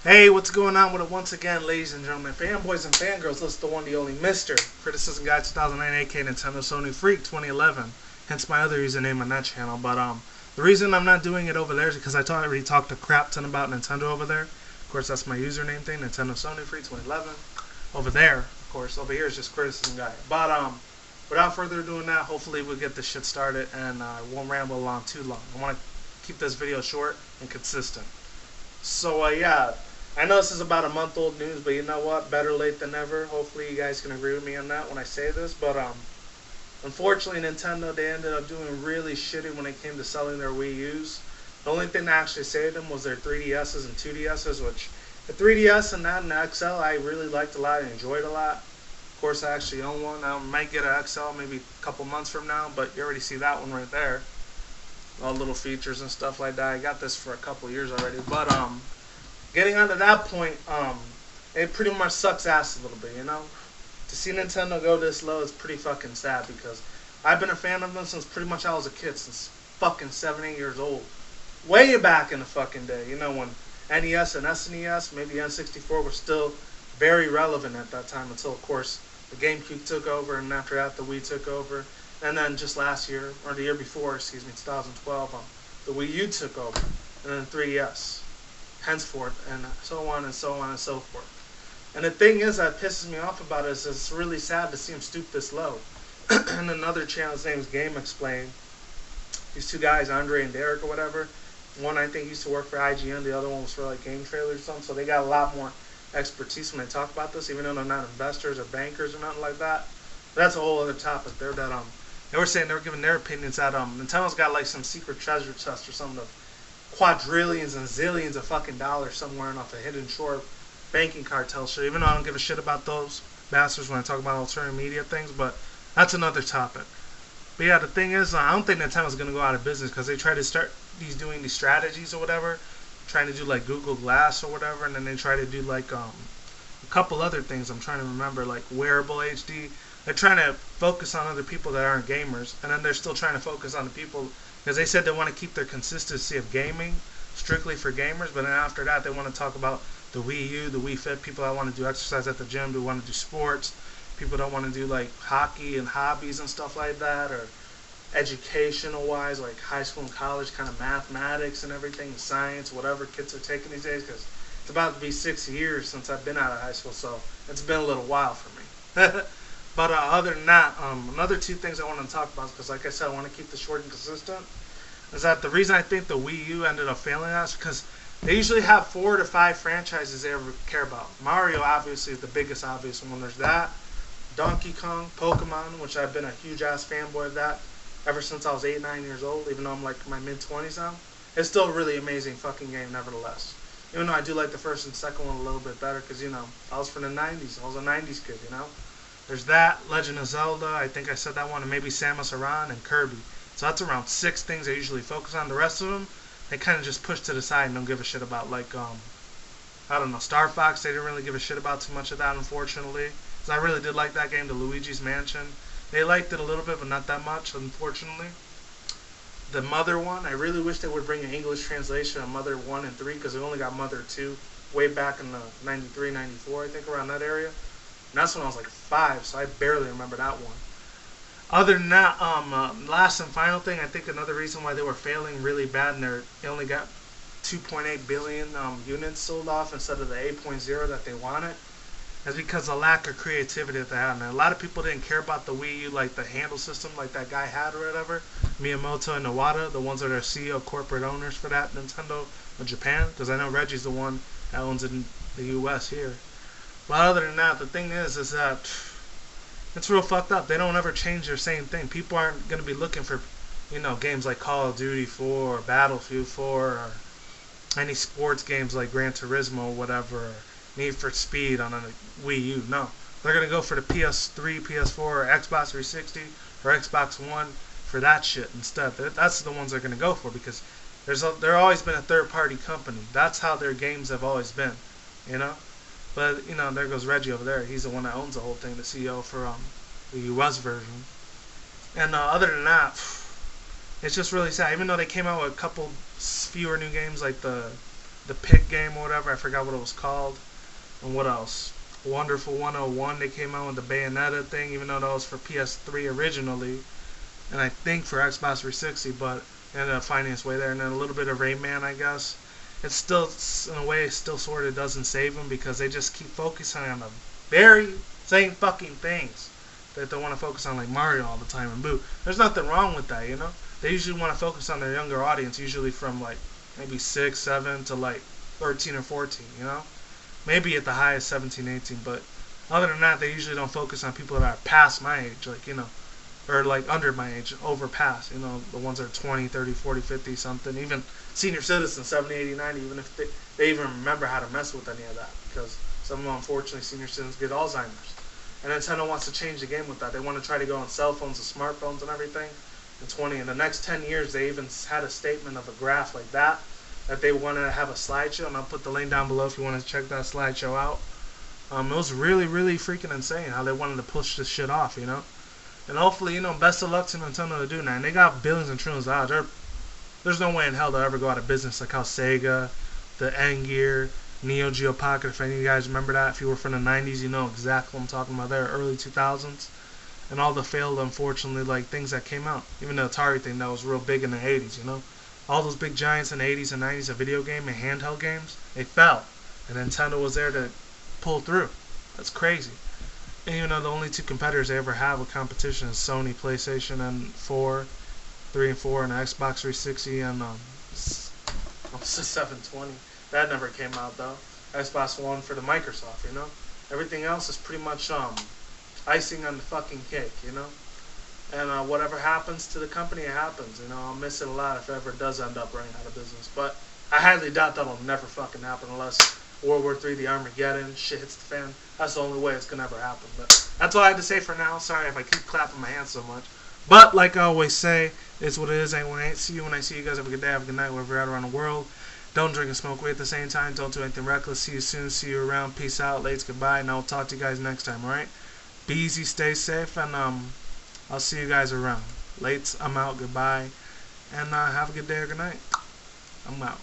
Hey, what's going on with it once again, ladies and gentlemen, fanboys and fangirls? This is the one, the only Mr. Criticism Guy 2009, aka Nintendo Sony Freak 2011. Hence my other username on that channel. But the reason I'm not doing it over there is because I already talked a crap ton about Nintendo over there. Of course, that's my username thing, Nintendo Sony Freak 2011. Over there, of course. Over here is just Criticism Guy. But without further ado, that hopefully we'll get this shit started and I won't ramble along too long. I want to keep this video short and consistent. So yeah. I know this is about a month old news, but you know what? Better late than never. Hopefully you guys can agree with me on that when I say this. But unfortunately, Nintendo, they ended up doing really shitty when it came to selling their Wii U's. The only thing that actually saved them was their 3DSs and 2DSs, which the 3DS and that and the XL I really liked a lot and enjoyed a lot. Of course, I actually own one. I might get an XL maybe a couple months from now, but you already see that one right there. All little features and stuff like that. I got this for a couple years already, but getting on to that point, it pretty much sucks ass a little bit, you know? To see Nintendo go this low is pretty fucking sad because I've been a fan of them since pretty much I was a kid, since fucking 7, 8 years old. Way back in the fucking day, you know, when NES and SNES, maybe N64 were still very relevant at that time until, of course, the GameCube took over and after that the Wii took over. And then just last year, or the year before, excuse me, 2012, the Wii U took over. And then the 3DS. Henceforth, and so on and so on and so forth. And the thing is that pisses me off about it is it's really sad to see him stoop this low. And another channel's name is Game Explain. These two guys, Andre and Derek or whatever, one I think used to work for IGN, the other one was for like game trailers or something, so they got a lot more expertise when they talk about this, even though they're not investors or bankers or nothing like that. But that's a whole other topic. They were saying, they were giving their opinions that Nintendo's got like some secret treasure chest or something of quadrillions and zillions of fucking dollars somewhere off a hidden shore banking cartel shit, even though I don't give a shit about those bastards when I talk about alternative media things, but that's another topic. But yeah, the thing is, I don't think Nintendo's going to go out of business because they try to start doing these strategies or whatever, trying to do like Google Glass or whatever, and then they try to do like a couple other things I'm trying to remember, like wearable HD. They're trying to focus on other people that aren't gamers, and then they're still trying to focus on the people because they said they want to keep their consistency of gaming strictly for gamers, but then after that they want to talk about the Wii U, the Wii Fit, people that want to do exercise at the gym, who want to do sports, people that want to do like hockey and hobbies and stuff like that, or educational wise, like high school and college kind of mathematics and everything, science, whatever kids are taking these days, because it's about to be 6 years since I've been out of high school, so it's been a little while for me. But other than that, another two things I want to talk about, because like I said, I want to keep this short and consistent, is that the reason I think the Wii U ended up failing us because they usually have 4 to 5 franchises they ever care about. Mario, obviously, is the biggest obvious one. There's that, Donkey Kong, Pokemon, which I've been a huge-ass fanboy of that ever since I was 8, 9 years old, even though I'm like my mid-20s now. It's still a really amazing fucking game, nevertheless. Even though I do like the first and second one a little bit better because, you know, I was from the 90s. I was a 90s kid, you know. There's that, Legend of Zelda, I think I said that one, and maybe Samus Aran and Kirby. So that's around 6 things I usually focus on. The rest of them, they kind of just push to the side and don't give a shit about. Like, I don't know, Star Fox, they didn't really give a shit about too much of that, unfortunately. Because I really did like that game, the Luigi's Mansion. They liked it a little bit, but not that much, unfortunately. The Mother one, I really wish they would bring an English translation of Mother 1 and 3, because we only got Mother 2 way back in the 93, 94, I think, around that area. And that's when I was like 5, so I barely remember that one. Other than that, last and final thing, I think another reason why they were failing really bad and they only got 2.8 billion units sold off instead of the 8.0 that they wanted is because of the lack of creativity that they had. And a lot of people didn't care about the Wii U, like the handle system like that guy had or whatever. Miyamoto and Iwata, the ones that are CEO corporate owners for that Nintendo of Japan, because I know Reggie's the one that owns it in the US here. But other than that, the thing is that it's real fucked up. They don't ever change their same thing. People aren't going to be looking for, you know, games like Call of Duty 4 or Battlefield 4 or any sports games like Gran Turismo or whatever, or Need for Speed on a Wii U. No. They're going to go for the PS3, PS4, or Xbox 360 or Xbox One for that shit instead. That's the ones they're going to go for because there's always been a third-party company. That's how their games have always been, you know? But, you know, there goes Reggie over there. He's the one that owns the whole thing, the CEO for the US version. And other than that, it's just really sad. Even though they came out with a couple fewer new games like the the pig game or whatever. I forgot what it was called. And what else? Wonderful 101, they came out with the Bayonetta thing, even though that was for PS3 originally, and I think for Xbox 360, but it ended up finding its way there. And then a little bit of Rayman, I guess. It's still, in a way, it still sort of doesn't save them because they just keep focusing on the very same fucking things that they want to focus on, like Mario all the time and Boo. There's nothing wrong with that, you know? They usually want to focus on their younger audience, usually from like maybe 6, 7 to like 13 or 14, you know? Maybe at the highest 17, 18, but other than that, they usually don't focus on people that are past my age, like, you know, or like under my age, over past, you know, the ones that are 20, 30, 40, 50, something, even senior citizens, 70, 80, 90, even if they even remember how to mess with any of that, because some of them, unfortunately, senior citizens get Alzheimer's. And Nintendo wants to change the game with that. They want to try to go on cell phones and smartphones and everything. In the next 10 years, they even had a statement of a graph like that they wanted to have a slideshow, and I'll put the link down below if you want to check that slideshow out. It was really, really freaking insane how they wanted to push this shit off, you know? And hopefully, you know, best of luck to Nintendo to do that. And they got billions and trillions of dollars. There's no way in hell they'll ever go out of business like how Sega, the N-Gear, Neo Geo Pocket, if any of you guys remember that, if you were from the 90s, you know exactly what I'm talking about there, early 2000s. And all the failed, unfortunately, like, things that came out. Even the Atari thing that was real big in the 80s, you know? All those big giants in the 80s and 90s of video game and handheld games, they fell. And Nintendo was there to pull through. That's crazy. And you know, the only two competitors they ever have with competition is Sony PlayStation and 3 and 4, and Xbox 360 and 720. That never came out though. Xbox One for the Microsoft, you know? Everything else is pretty much icing on the fucking cake, you know? And whatever happens to the company, it happens. You know, I'll miss it a lot if it ever does end up running out of business. But I highly doubt that'll never fucking happen unless World War III, the Armageddon, shit hits the fan. That's the only way it's gonna ever happen. But that's all I had to say for now. Sorry if I keep clapping my hands so much. But like I always say, it's what it is. Ain't what it ain't. See you when I see you guys. Have a good day. Have a good night wherever you're at around the world. Don't drink and smoke weed at the same time. Don't do anything reckless. See you soon. See you around. Peace out. Ladies, goodbye. And I'll talk to you guys next time. All right. Be easy. Stay safe. And I'll see you guys around. Lates, I'm out. Goodbye. And have a good day or good night. I'm out.